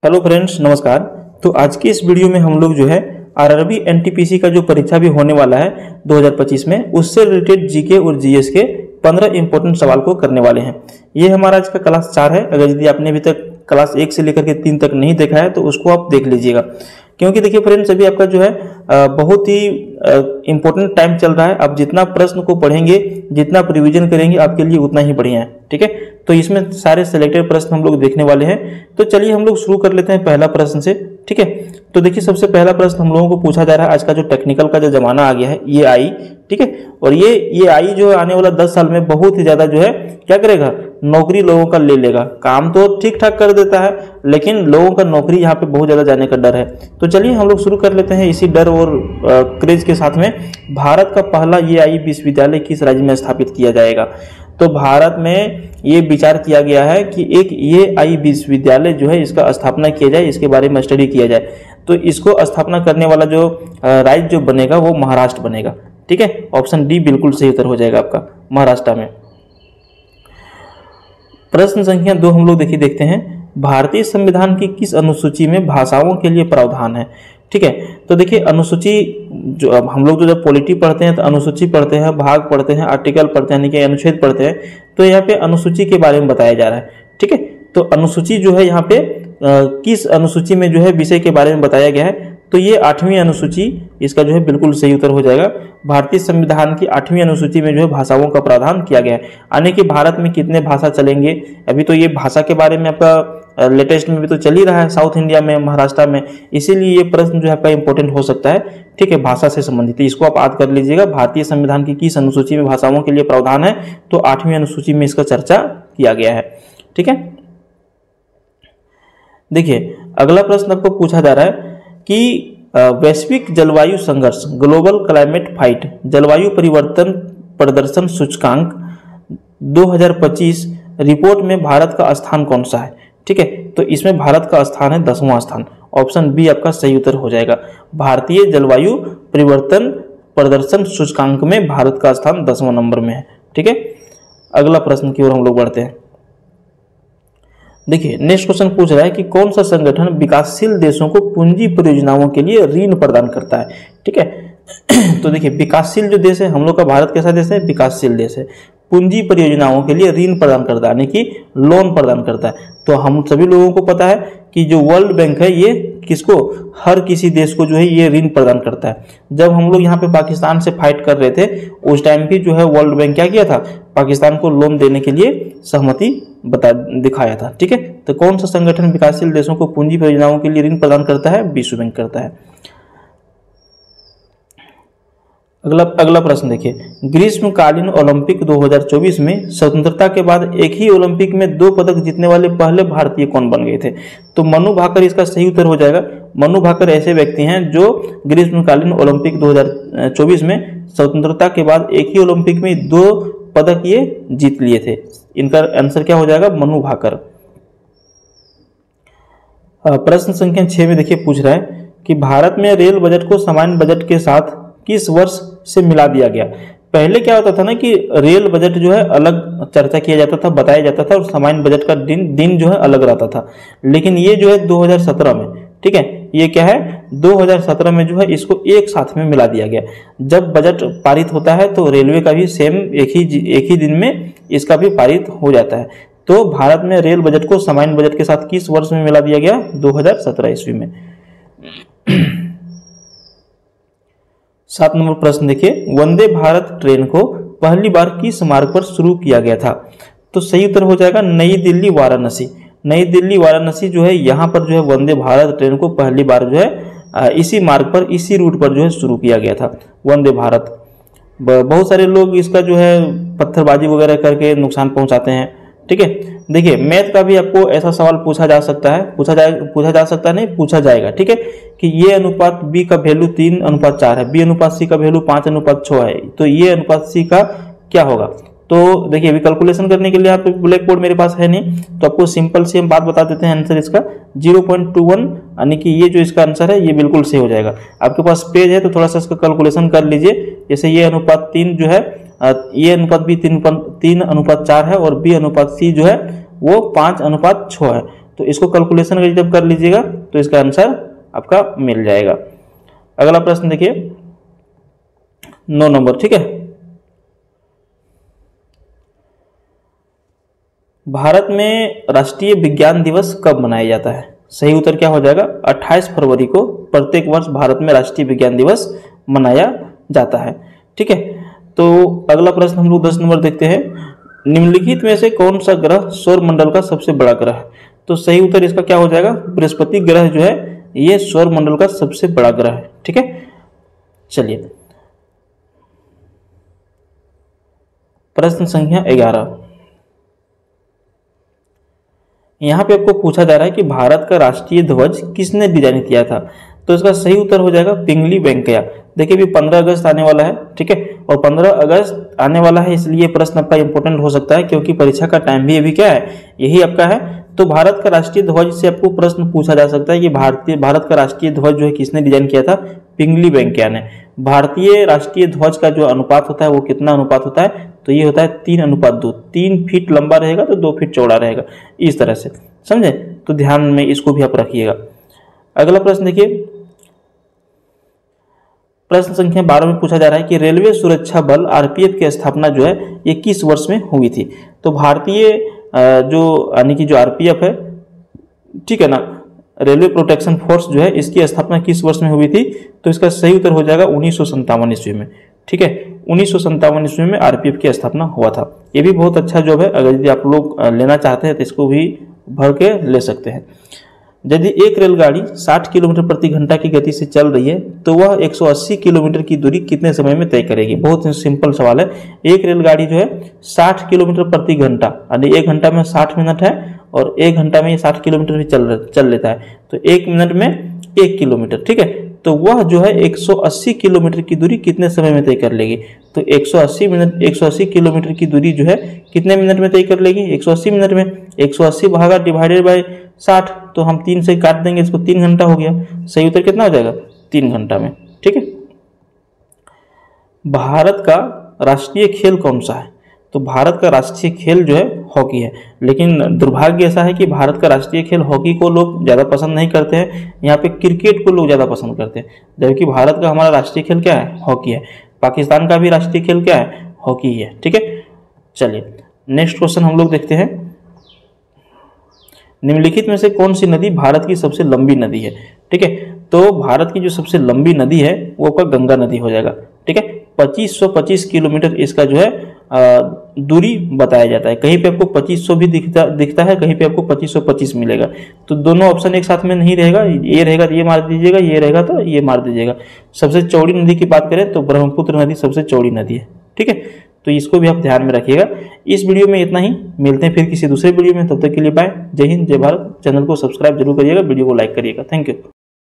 Hello friends, नमस्कार। तो आज की इस वीडियो में हम लोग जो है आरआरबी एनटीपीसी का जो परीक्षा भी होने वाला है 2025 में, उससे रिलेटेड जीके और जीएस के 15 इंपॉर्टेंट सवाल को करने वाले हैं। ये हमारा आज का क्लास 4 है। अगर यदि आपने अभी तक क्लास 1 से लेकर के 3 तक नहीं देखा है तो उसको आप देख लीजिएगा, क्योंकि देखिए फ्रेंड्स, अभी आपका जो है बहुत ही इंपॉर्टेंट टाइम चल रहा है। आप जितना प्रश्न को पढ़ेंगे, जितना रिवीजन करेंगे, आपके लिए उतना ही बढ़िया है। ठीक है, तो इसमें सारे सिलेक्टेड प्रश्न हम लोग देखने वाले हैं। तो चलिए हम लोग शुरू कर लेते हैं पहला प्रश्न से। ठीक है, तो देखिए सबसे पहला प्रश्न हम लोगों को पूछा जा रहा है। आज का जो टेक्निकल का जो जमाना आ गया है, ये आई, ठीक है, और ये आई जो है आने वाला 10 साल में बहुत ही ज्यादा जो है क्या करेगा, नौकरी लोगों का ले लेगा। काम तो ठीक ठाक कर देता है, लेकिन लोगों का नौकरी यहाँ पे बहुत ज्यादा जाने का डर है। तो चलिए हम लोग शुरू कर लेते हैं इसी डर और क्रेज के साथ में। भारत का पहला ये आई विश्वविद्यालय किस राज्य में स्थापित किया जाएगा? तो भारत में ये विचार किया गया है कि एक ये आई विश्वविद्यालय जो है इसका स्थापना किया जाए, इसके बारे में स्टडी किया जाए। तो इसको स्थापना करने वाला जो राज्य जो बनेगा वो महाराष्ट्र बनेगा। ठीक है, ऑप्शन डी बिल्कुल सही उत्तर हो जाएगा आपका, महाराष्ट्र में। प्रश्न संख्या 2 हम लोग देखते हैं, भारतीय संविधान की किस अनुसूची में भाषाओं के लिए प्रावधान है? ठीक है, तो देखिए अनुसूची, जो हम लोग तो जब पॉलिटी पढ़ते हैं तो अनुसूची पढ़ते हैं, भाग पढ़ते हैं, आर्टिकल पढ़ते हैं, यानी कि अनुच्छेद पढ़ते हैं। तो यहाँ पे अनुसूची के बारे में बताया जा रहा है। ठीक है, तो अनुसूची जो है यहाँ पे किस अनुसूची में जो है विषय के बारे में बताया गया है? तो ये 8वीं अनुसूची इसका जो है बिल्कुल सही उत्तर हो जाएगा। भारतीय संविधान की 8वीं अनुसूची में जो है भाषाओं का प्रावधान किया गया है। यानी कि भारत में कितने भाषा चलेंगे, अभी तो ये भाषा के बारे में आपका लेटेस्ट में भी तो चल ही रहा है, साउथ इंडिया में, महाराष्ट्र में, इसीलिए ये प्रश्न जो है आपका इंपॉर्टेंट हो सकता है। ठीक है, भाषा से संबंधित, इसको आप याद कर लीजिएगा। भारतीय संविधान की किस अनुसूची में भाषाओं के लिए प्रावधान है? तो 8वीं अनुसूची में इसका चर्चा किया गया है। ठीक है, देखिए अगला प्रश्न आपको पूछा जा रहा है कि वैश्विक जलवायु संघर्ष, ग्लोबल क्लाइमेट फाइट, जलवायु परिवर्तन प्रदर्शन सूचकांक 2025 रिपोर्ट में भारत का स्थान कौन सा है? ठीक है, तो इसमें भारत का स्थान है 10वां स्थान। ऑप्शन बी आपका सही उत्तर हो जाएगा। भारतीय जलवायु परिवर्तन प्रदर्शन सूचकांक में भारत का स्थान 10वां नंबर में है। ठीक है, अगला प्रश्न की ओर हम लोग बढ़ते हैं। देखिए नेक्स्ट क्वेश्चन पूछ रहा है कि कौन सा संगठन विकासशील देशों को पूंजी परियोजनाओं के लिए ऋण प्रदान करता है? ठीक है, तो देखिए विकासशील जो देश है, हम लोग का भारत कैसा देश है? विकासशील देश है। पूंजी परियोजनाओं के लिए ऋण प्रदान करता है, यानी कि लोन प्रदान करता है। तो हम सभी लोगों को पता है कि जो वर्ल्ड बैंक है ये किसको, हर किसी देश को जो है ये ऋण प्रदान करता है। जब हम लोग यहाँ पे पाकिस्तान से फाइट कर रहे थे उस टाइम भी जो है वर्ल्ड बैंक क्या किया था, पाकिस्तान को लोन देने के लिए सहमति दिखाया था। ठीक है, तो कौन सा संगठन विकासशील देशों को पूंजी परियोजनाओं के लिए ऋण प्रदान करता है? विश्व बैंक करता है। अगला प्रश्न देखिए, ग्रीष्मकालीन ओलंपिक 2024 में स्वतंत्रता के बाद एक ही ओलंपिक में 2 पदक जीतने वाले पहले भारतीय कौन बन गए थे? तो मनु भाकर इसका सही उत्तर हो जाएगा। मनु भाकर ऐसे व्यक्ति हैं जो ग्रीष्मकालीन ओलंपिक 2024 में स्वतंत्रता के बाद एक ही ओलंपिक में 2 पदक ये जीत लिए थे। इनका आंसर क्या हो जाएगा? मनु भाकर। प्रश्न संख्या 6 में देखिए पूछ रहा है कि भारत में रेल बजट को सामान्य बजट के साथ किस वर्ष से मिला दिया गया? पहले क्या होता था ना कि रेल बजट जो है अलग चर्चा किया जाता था, बताया जाता था, और सामान्य बजट का दिन जो है अलग रहता था। लेकिन ये जो है 2017 में, ठीक है, ये क्या है 2017 में जो है इसको एक साथ में मिला दिया गया। जब बजट पारित होता है तो रेलवे का भी सेम एक ही दिन में इसका भी पारित हो जाता है। तो भारत में रेल बजट को सामान्य बजट के साथ किस वर्ष में मिला दिया गया? 2017 ईस्वी में। 7 नंबर प्रश्न देखिए, वंदे भारत ट्रेन को पहली बार किस मार्ग पर शुरू किया गया था? तो सही उत्तर हो जाएगा नई दिल्ली वाराणसी। नई दिल्ली वाराणसी जो है यहाँ पर जो है वंदे भारत ट्रेन को पहली बार जो है इसी मार्ग पर, इसी रूट पर जो है शुरू किया गया था वंदे भारत। बहुत सारे लोग इसका जो है पत्थरबाजी वगैरह करके नुकसान पहुंचाते हैं। ठीक है, देखिए मैथ का भी आपको ऐसा सवाल पूछा जा सकता है, पूछा जाएगा। ठीक है, कि ये अनुपात बी का वैल्यू 3:4 है, बी अनुपात सी का वैल्यू 5:6 है, तो ये अनुपात सी का क्या होगा? तो देखिए अभी कैलकुलेशन करने के लिए आप ब्लैक बोर्ड मेरे पास है नहीं, तो आपको सिंपल से हम बात बता देते हैं। आंसर इसका 0.21, यानी कि ये जो इसका आंसर है ये बिल्कुल सही हो जाएगा। आपके पास पेज है तो थोड़ा सा इसका कैलकुलेशन कर लीजिए। जैसे ये अनुपात 3 जो है, ये अनुपात भी 3:4 है और बी अनुपात सी जो है वो 5:6 है। तो इसको कैलकुलेशन अगर जब कर लीजिएगा तो इसका आंसर आपका मिल जाएगा। अगला प्रश्न देखिए 9 नंबर, ठीक है। भारत में राष्ट्रीय विज्ञान दिवस कब मनाया जाता है? सही उत्तर क्या हो जाएगा? 28 फरवरी को प्रत्येक वर्ष भारत में राष्ट्रीय विज्ञान दिवस मनाया जाता है, ठीक है। तो अगला प्रश्न हम लोग 10 नंबर देखते हैं। निम्नलिखित में से कौन सा ग्रह सौर मंडल का सबसे बड़ा ग्रह है? तो सही उत्तर इसका क्या हो जाएगा? बृहस्पति ग्रह जो है ये सौर मंडल का सबसे बड़ा ग्रह है, ठीक है। चलिए प्रश्न संख्या 11, यहाँ पे आपको पूछा जा रहा है कि भारत का राष्ट्रीय ध्वज किसने डिजाइन किया था? तो इसका सही उत्तर हो जाएगा पिंगली वेंकैया। देखिए अभी 15 अगस्त आने वाला है, ठीक है, और 15 अगस्त आने वाला है इसलिए प्रश्न आपका इंपॉर्टेंट हो सकता है क्योंकि परीक्षा का टाइम भी अभी क्या है, यही आपका है। तो भारत का राष्ट्रीय ध्वज से आपको प्रश्न पूछा जा सकता है कि भारत का राष्ट्रीय ध्वज जो है किसने डिजाइन किया था? पिंगली वेंकैया ने। भारतीय राष्ट्रीय ध्वज का जो अनुपात होता है वो कितना अनुपात होता है? तो ये होता है 3:2। 3 फीट लंबा रहेगा तो 2 फीट चौड़ा रहेगा, इस तरह से, समझे? तो ध्यान में इसको भी आप रखिएगा। अगला प्रश्न देखिए, प्रश्न संख्या 12 में पूछा जा रहा है कि रेलवे सुरक्षा बल आरपीएफ की स्थापना जो है ये किस वर्ष में हुई थी? तो भारतीय जो यानी कि जो आरपीएफ है, ठीक है ना, रेलवे प्रोटेक्शन फोर्स जो है इसकी स्थापना किस वर्ष में हुई थी? तो इसका सही उत्तर हो जाएगा 1957 ईस्वी में, ठीक है। 1957 ईस्वी में आरपीएफ की स्थापना हुआ था। ये भी बहुत अच्छा जॉब है, अगर यदि आप लोग लेना चाहते हैं तो इसको भी भर के ले सकते हैं। यदि एक रेलगाड़ी 60 किलोमीटर प्रति घंटा की गति से चल रही है तो वह 180 किलोमीटर की दूरी कितने समय में तय करेगी? बहुत ही सिंपल सवाल है। एक रेलगाड़ी जो है 60 किलोमीटर प्रति घंटा, यानी 1 घंटा में 60 मिनट है और 1 घंटा में ये 60 किलोमीटर भी चल लेता है, तो 1 मिनट में 1 किलोमीटर, ठीक है। तो वह जो है 180 किलोमीटर की दूरी कितने समय में तय कर लेगी? तो 180 किलोमीटर की दूरी जो है कितने मिनट में तय कर लेगी? 180 मिनट में। 180 भागा डिवाइडेड बाय 60, तो हम 3 से काट देंगे इसको, 3 घंटा हो गया। सही उत्तर कितना हो जाएगा? 3 घंटा में, ठीक है। भारत का राष्ट्रीय खेल कौन सा है? तो भारत का राष्ट्रीय खेल जो है हॉकी है, लेकिन दुर्भाग्य ऐसा है कि भारत का राष्ट्रीय खेल हॉकी को लोग ज़्यादा पसंद नहीं करते हैं, यहाँ पे क्रिकेट को लोग ज़्यादा पसंद करते हैं, जबकि भारत का हमारा राष्ट्रीय खेल क्या है? हॉकी है। पाकिस्तान का भी राष्ट्रीय खेल क्या है? हॉकी है, ठीक है। चलिए नेक्स्ट क्वेश्चन हम लोग देखते हैं। निम्नलिखित में से कौन सी नदी भारत की सबसे लंबी नदी है? ठीक है, तो भारत की जो सबसे लंबी नदी है वो आपका गंगा नदी हो जाएगा, ठीक है। 2525 किलोमीटर इसका जो है दूरी बताया जाता है। कहीं पे आपको 2500 भी दिखता है, कहीं पे आपको 2525 मिलेगा। तो दोनों ऑप्शन एक साथ में नहीं रहेगा, ये रहेगा तो ये मार दीजिएगा, ये रहेगा तो ये मार दीजिएगा। सबसे चौड़ी नदी की बात करें तो ब्रह्मपुत्र नदी सबसे चौड़ी नदी है, ठीक है। तो इसको भी आप ध्यान में रखिएगा। इस वीडियो में इतना ही, मिलते हैं फिर किसी दूसरे वीडियो में, तब तक के लिए बाय। जय हिंद, जय भारत। चैनल को सब्सक्राइब जरूर करिएगा, वीडियो को लाइक करिएगा। Thank you.